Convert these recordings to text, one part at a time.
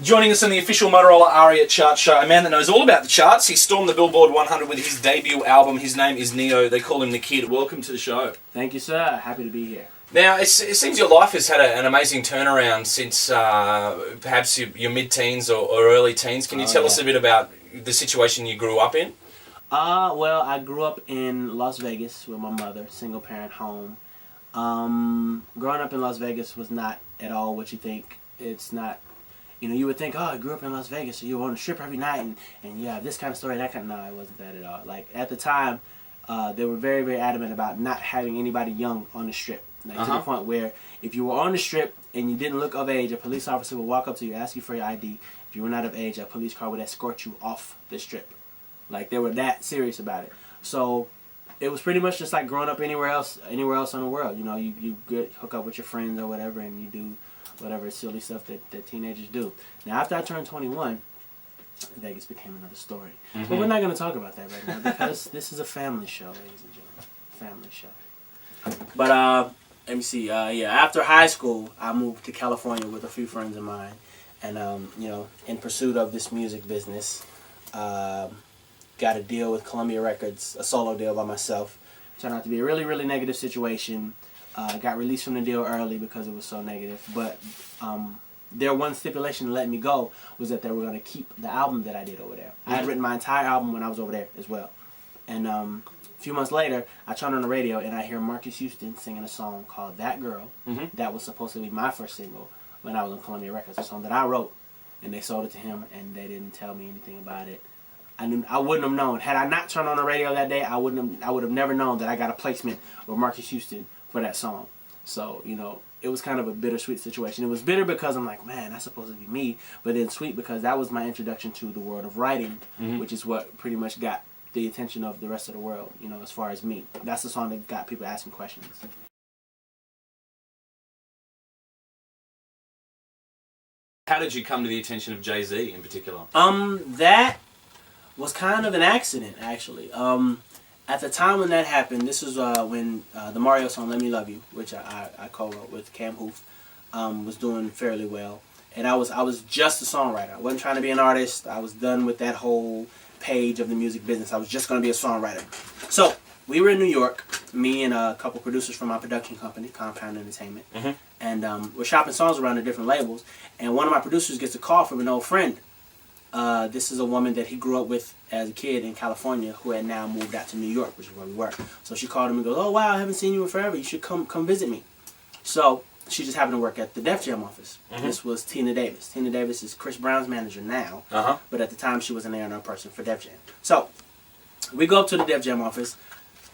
Joining us on the official Motorola ARIA chart show, a man that knows all about the charts. He stormed the Billboard 100 with his debut album. His name is Neo. They call him the Kid. Welcome to the show. Thank you, sir. Happy to be here. Now, it seems your life has had an amazing turnaround since perhaps your mid-teens or early teens. Can you tell us a bit about the situation you grew up in? Well, I grew up in Las Vegas with my mother, single-parent home. Growing up in Las Vegas was not at all what you think. It's not, you would think, oh, I grew up in Las Vegas, so you were on the strip every night, and you have this kind of story, that kind of... No, it wasn't that at all. Like, at the time, they were very, very adamant about not having anybody young on the strip. Like, to the point where if you were on the strip and you didn't look of age, a police officer would walk up to you, ask you for your ID. If you were not of age, a police car would escort you off the strip. Like, they were that serious about it. So it was pretty much just like growing up anywhere else in the world. You hook up with your friends or whatever, and you do whatever silly stuff that teenagers do. Now, after I turned 21, Vegas became another story. But we're not going to talk about that right now because this is a family show, ladies and gentlemen. Family show. But, let me see. After high school, I moved to California with a few friends of mine. And, in pursuit of this music business, got a deal with Columbia Records, a solo deal by myself. Turned out to be a really, really negative situation. Got released from the deal early because it was so negative. But their one stipulation to let me go was that they were going to keep the album that I did over there. I had written my entire album when I was over there as well. And a few months later, I turned on the radio and I hear Marcus Houston singing a song called That Girl. That was supposed to be my first single when I was on Columbia Records, a song that I wrote. And they sold it to him and they didn't tell me anything about it. I wouldn't have known. Had I not turned on the radio that day, I would have never known that I got a placement with Marcus Houston for that song. So, it was kind of a bittersweet situation. It was bitter because I'm like, man, that's supposed to be me. But then sweet because that was my introduction to the world of writing, which is what pretty much got the attention of the rest of the world, as far as me. That's the song that got people asking questions. How did you come to the attention of Jay-Z in particular? That was kind of an accident, actually. At the time when that happened, this was when the Mario song "Let Me Love You," which I co-wrote with Cam Hoof, was doing fairly well. And I was just a songwriter. I wasn't trying to be an artist. I was done with that whole page of the music business. I was just going to be a songwriter. So we were in New York, me and a couple producers from my production company, Compound Entertainment, and we're shopping songs around to different labels. And one of my producers gets a call from an old friend. This is a woman that he grew up with as a kid in California who had now moved out to New York, which is where we were. So she called him and goes, "Oh, wow, I haven't seen you in forever. You should come visit me." So she just happened to work at the Def Jam office. This was Tina Davis. Tina Davis is Chris Brown's manager now, but at the time she was an A&R person for Def Jam. So we go up to the Def Jam office,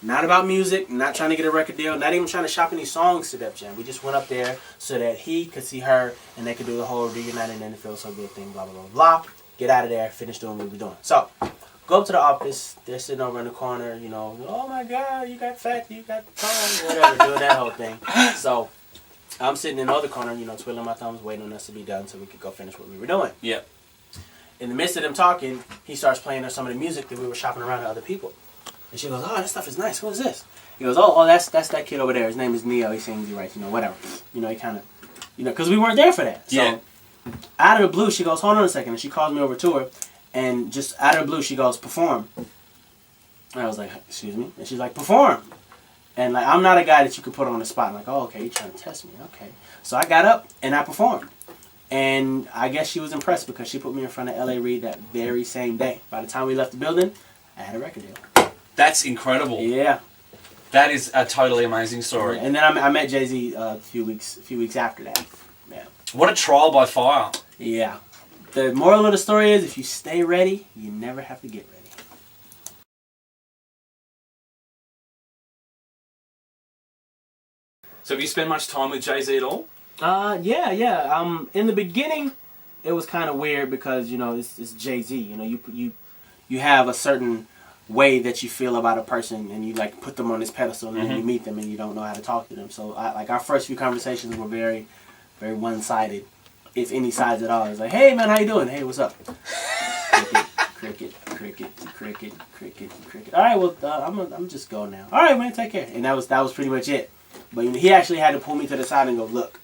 not about music, not trying to get a record deal, not even trying to shop any songs to Def Jam. We just went up there so that he could see her and they could do the whole reunited and it feels so good thing, blah, blah, blah, blah. Get out of there, finish doing what we were doing. So, go up to the office, they're sitting over in the corner, "Oh my God, you got fat, you got tongue," whatever, doing that whole thing. So, I'm sitting in the other corner, twiddling my thumbs, waiting on us to be done so we could go finish what we were doing. Yep. In the midst of them talking, he starts playing her some of the music that we were shopping around to other people. And she goes, "Oh, that stuff is nice. Who is this?" He goes, "Oh, that's that kid over there. His name is Neo. He sings, he writes, whatever." He kind of, because we weren't there for that. So, out of the blue, she goes, "Hold on a second," and she calls me over to her, and just out of the blue, she goes, "Perform." And I was like, "Excuse me?" And she's like, "Perform." And like, I'm not a guy that you could put on the spot. I'm like, "Oh, okay, you're trying to test me, okay." So I got up and I performed, and I guess she was impressed because she put me in front of L.A. Reid that very same day. By the time we left the building, I had a record deal. That's incredible. Yeah. That is a totally amazing story. Yeah. And then I met Jay-Z a few weeks after that. Yeah. What a trial by fire. Yeah. The moral of the story is if you stay ready, you never have to get ready. So have you spent much time with Jay-Z at all? Yeah. In the beginning, it was kind of weird because, it's Jay-Z. You have a certain way that you feel about a person and you like put them on this pedestal and then you meet them and you don't know how to talk to them. So our first few conversations were very, very one-sided, if any sides at all. It's like, "Hey man, how you doing? Hey, what's up?" Cricket. All right, well, I'm just going now. All right, man, take care. And that was pretty much it. But he actually had to pull me to the side and go, "Look,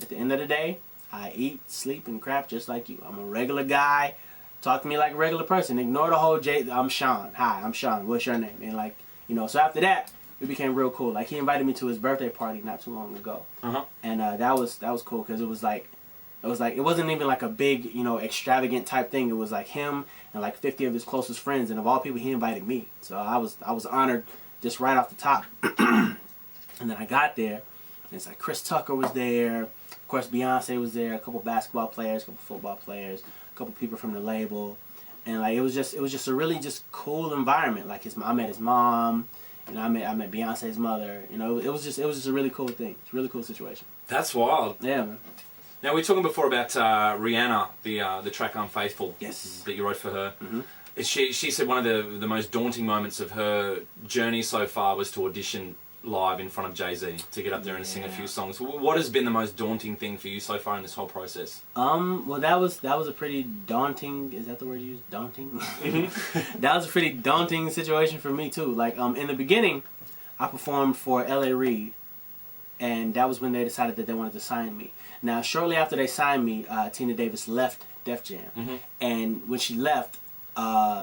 at the end of the day, I eat, sleep, and crap just like you. I'm a regular guy. Talk to me like a regular person. Ignore the whole I'm Sean. Hi, I'm Sean. What's your name? And like, so after that, we became real cool. Like, he invited me to his birthday party not too long ago. And that was cool because it wasn't even like a big, extravagant type thing. It was like him and like 50 of his closest friends, and of all people, he invited me. So I was honored just right off the top. And then I got there, and it's like Chris Tucker was there. Of course, Beyonce was there. A couple basketball players, a couple football players, a couple people from the label, and like it was just a really just cool environment. Like I met his mom. I met Beyonce's mother. It was just a really cool thing. It's a really cool situation. That's wild. Yeah, man. Now, we were talking before about Rihanna, the track Unfaithful. Yes. That you wrote for her. Mm-hmm. She said one of the most daunting moments of her journey so far was to audition live in front of Jay-Z, to get up there and sing a few songs. What has been the most daunting thing for you so far in this whole process? Well, that was a pretty daunting, is that the word you use? Daunting? That was a pretty daunting situation for me too. Like, in the beginning, I performed for L.A. Reid, and that was when they decided that they wanted to sign me. Now, shortly after they signed me, Tina Davis left Def Jam. And when she left,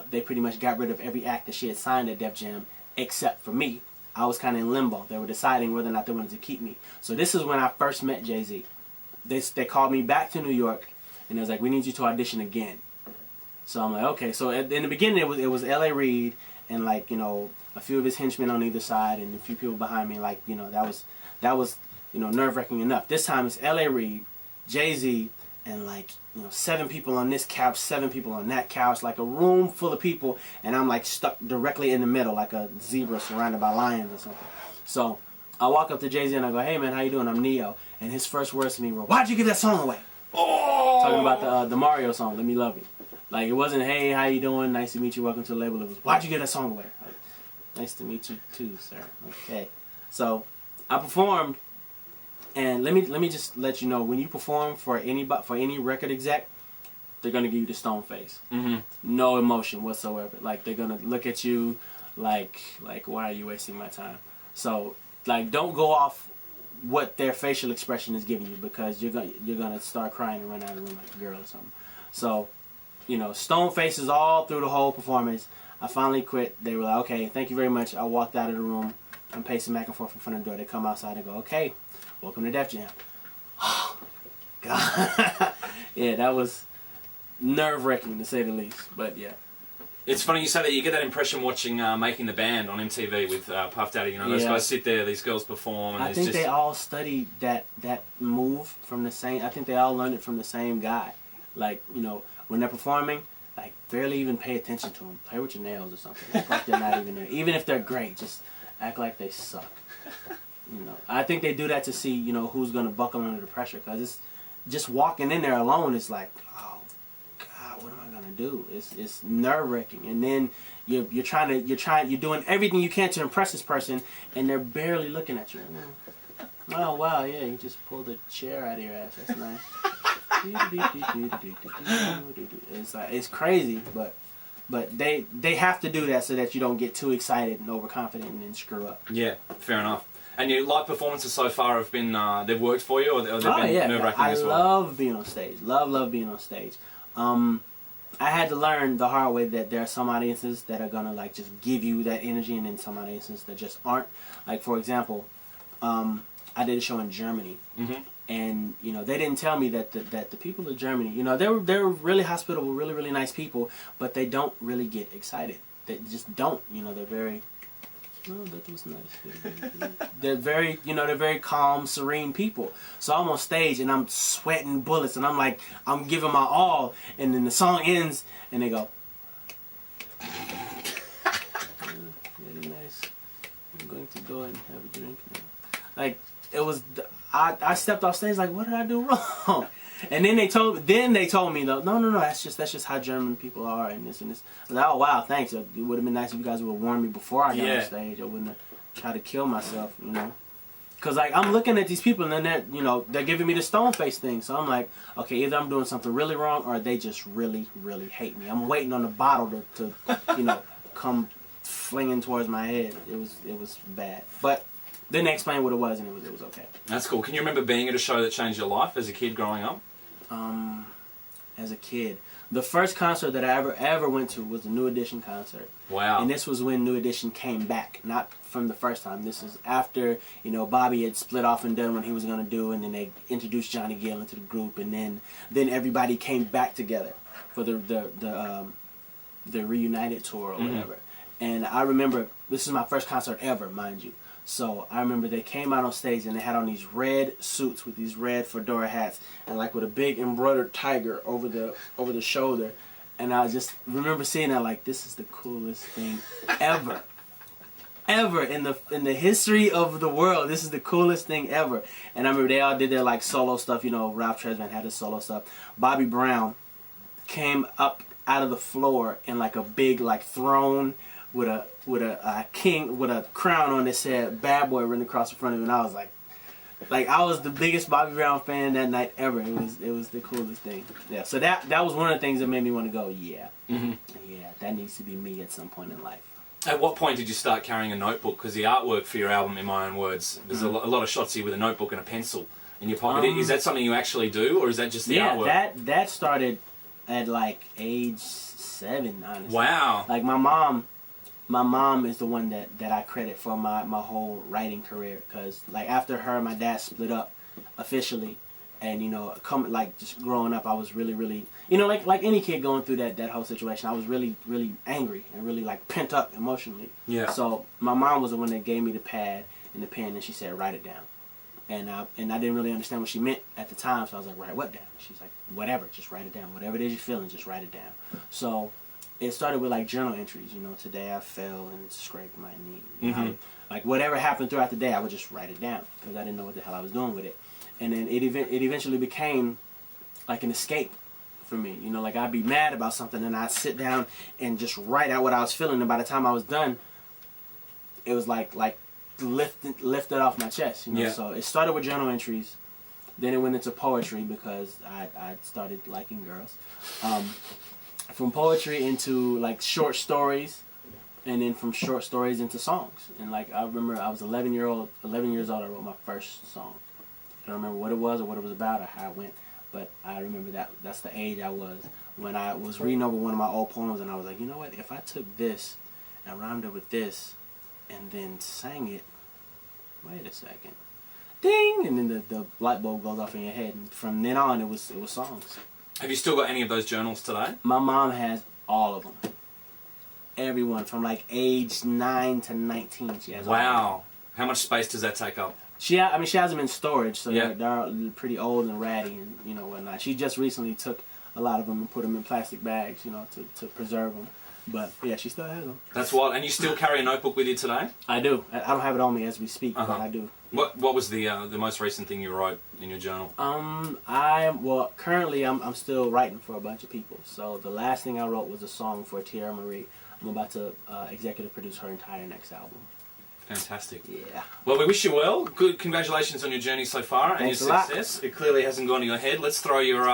they pretty much got rid of every act that she had signed at Def Jam except for me. I was kind of in limbo. They were deciding whether or not they wanted to keep me. So this is when I first met Jay-Z. They called me back to New York, and they was like, we need you to audition again. So I'm like, okay. So in the beginning, it was L.A. Reid and like, a few of his henchmen on either side and a few people behind me. Like, that was nerve-wracking enough. This time it's L.A. Reid, Jay-Z, and like, 7 people on this couch, 7 people on that couch, like a room full of people, and I'm like stuck directly in the middle, like a zebra surrounded by lions or something. So I walk up to Jay-Z and I go, hey man, how you doing? I'm Neo. And his first words to me were, why'd you give that song away? Oh! Talking about the Mario song, Let Me Love You. Like, it wasn't, hey, how you doing? Nice to meet you, welcome to the label. It was, why'd you give that song away? Like, nice to meet you too, sir. Okay. So I performed. And let me just let you know, when you perform for any record exec, they're gonna give you the stone face. No emotion whatsoever. Like, they're gonna look at you like why are you wasting my time? So like, don't go off what their facial expression is giving you, because you're gonna start crying and run out of the room like a girl or something. So stone faces all through the whole performance. I finally quit. They were like, okay, thank you very much. I walked out of the room. I'm pacing back and forth in front of the door. They come outside and go, okay, welcome to Def Jam. Oh, God. Yeah, that was nerve-wracking, to say the least. But, yeah. It's funny you say that. You get that impression watching Making the Band on MTV with Puff Daddy. Those guys sit there, these girls perform. And I think they all studied that move from the same... I think they all learned it from the same guy. Like, when they're performing, like, barely even pay attention to them. Play with your nails or something. Act like they're not even there. Even if they're great, just act like they suck. I think they do that to see, who's going to buckle under the pressure. Because it's just walking in there alone is like, oh, God, what am I going to do? It's nerve-wracking. And then you're doing everything you can to impress this person, and they're barely looking at you. Oh, wow, yeah, you just pulled a chair out of your ass. That's nice. It's crazy, but they have to do that so that you don't get too excited and overconfident and then screw up. Yeah, fair enough. And your live performances so far have been, they've worked for you, or they've been nerve-wracking as well? I love being on stage. Love being on stage. I had to learn the hard way that there are some audiences that are going to like just give you that energy, and then some audiences that just aren't. Like, for example, I did a show in Germany. And they didn't tell me that the people of Germany, they're really hospitable, really, really nice people, but they don't really get excited. They just don't. They're very... Oh, that was nice. They're very, they're very calm, serene people. So I'm on stage and I'm sweating bullets, and I'm like, I'm giving my all, and then the song ends, and they go, very nice. I'm going to go and have a drink now. Like, it was, I stepped off stage like, what did I do wrong? And then they told me though, no, that's just how German people are, and this. I was like, oh wow, thanks. It would have been nice if you guys would have warned me before I got on stage. I wouldn't have tried to kill myself, Because like, I'm looking at these people, and then they're giving me the stone face thing. So I'm like, okay, either I'm doing something really wrong, or they just really, really hate me. I'm waiting on the bottle to come flinging towards my head. It was bad, but then they explained what it was, and it was okay. That's cool. Can you remember being at a show that changed your life as a kid growing up? as a kid. The first concert that I ever went to was a New Edition concert. Wow. And this was when New Edition came back, not from the first time. This is after, Bobby had split off and done what he was going to do, and then they introduced Johnny Gill into the group, and then everybody came back together for the reunited tour or whatever. And I remember, this is my first concert ever, mind you. So I remember they came out on stage and they had on these red suits with these red fedora hats and like with a big embroidered tiger over the shoulder. And I just remember seeing that like, this is the coolest thing ever. Ever in the history of the world. This is the coolest thing ever. And I remember they all did their like solo stuff. Ralph Tresvant had his solo stuff. Bobby Brown came up out of the floor in like a big like throne with a king with a crown on that said "Bad Boy" written across the front of it. And I was like I was the biggest Bobby Brown fan that night ever. It was the coolest thing. Yeah. So that was one of the things that made me want to go. Yeah. Yeah. That needs to be me at some point in life. At what point did you start carrying a notebook? Because the artwork for your album, in my own words, there's a lot of shots here with a notebook and a pencil in your pocket. Is that something you actually do, or is that just the artwork? Yeah, that started at like age 7, honestly. Wow. Like my mom is the one that I credit for my whole writing career, because like after her and my dad split up officially, and just growing up, I was really like any kid going through that whole situation, I was really angry and really like pent up emotionally. Yeah. So my mom was the one that gave me the pad and the pen, and she said write it down, and I didn't really understand what she meant at the time, so I was like, write what down? She's like, whatever, just write it down, whatever it is you're feeling, just write it down. So it started with like journal entries. Today I fell and scraped my knee. Like whatever happened throughout the day, I would just write it down because I didn't know what the hell I was doing with it. And then it eventually became like an escape for me. Like I'd be mad about something and I'd sit down and just write out what I was feeling. And by the time I was done, it was like lifted off my chest. Yeah. So it started with journal entries. Then it went into poetry because I started liking girls. From poetry into like short stories, and then from short stories into songs. And like I remember I was 11 years old, I wrote my first song. I don't remember what it was or what it was about or how it went, but I remember that's the age I was when I was reading over one of my old poems, and I was like, you know what, if I took this and rhymed it with this and then sang it, wait a second, ding, and then the light bulb goes off in your head, and from then on it was songs. Have you still got any of those journals today? My mom has all of them. Everyone from like age 9 to 19, she has. Wow. How much space does that take up? She has them in storage, so yeah. they're pretty old and ratty and whatnot. She just recently took a lot of them and put them in plastic bags, to preserve them. But yeah, she still has them. That's wild. And you still carry a notebook with you today? I do. I don't have it on me as we speak, but I do. What was the most recent thing you wrote in your journal? Currently I'm still writing for a bunch of people. So the last thing I wrote was a song for Tierra Marie. I'm about to executive produce her entire next album. Fantastic. Yeah. Well, we wish you well. Good. Congratulations on your journey so far and your success. It clearly hasn't gone to your head. Let's throw your